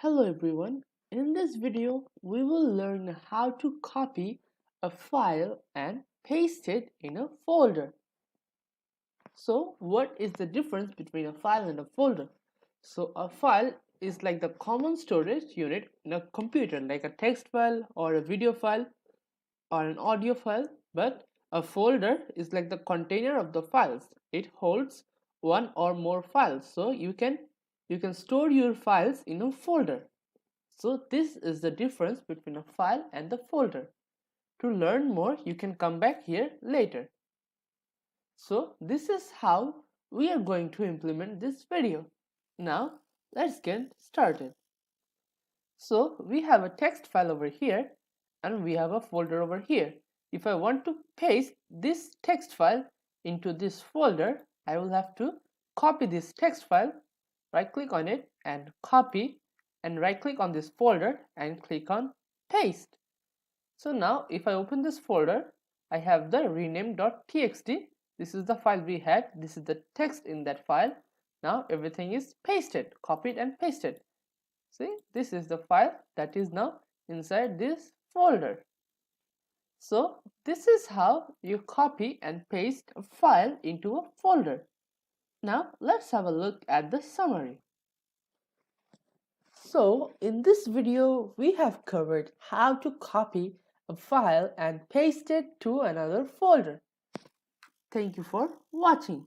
Hello everyone. In this video, we will learn how to copy a file and paste it in a folder. So, what is the difference between a file and a folder? So, a file is like the common storage unit in a computer, like a text file or a video file or an audio file, but a folder is like the container of the files. It holds one or more files, so you can store your files in a folder. So this is the difference between a file and the folder. To learn more, you can come back here later. So this is how we are going to implement this video. Now let's get started. So we have a text file over here and we have a folder over here. If I want to paste this text file into this folder, I will have to copy this text file, right click on it and copy, and right click on this folder and click on paste. So now if I open this folder, I have the rename.txt. This is the file we had. This is the text in that file. Now everything is pasted, copied and pasted. See, this is the file that is now inside this folder. So this is how you copy and paste a file into a folder. Now let's have a look at the summary. So in this video, we have covered how to copy a file and paste it to another folder. Thank you for watching.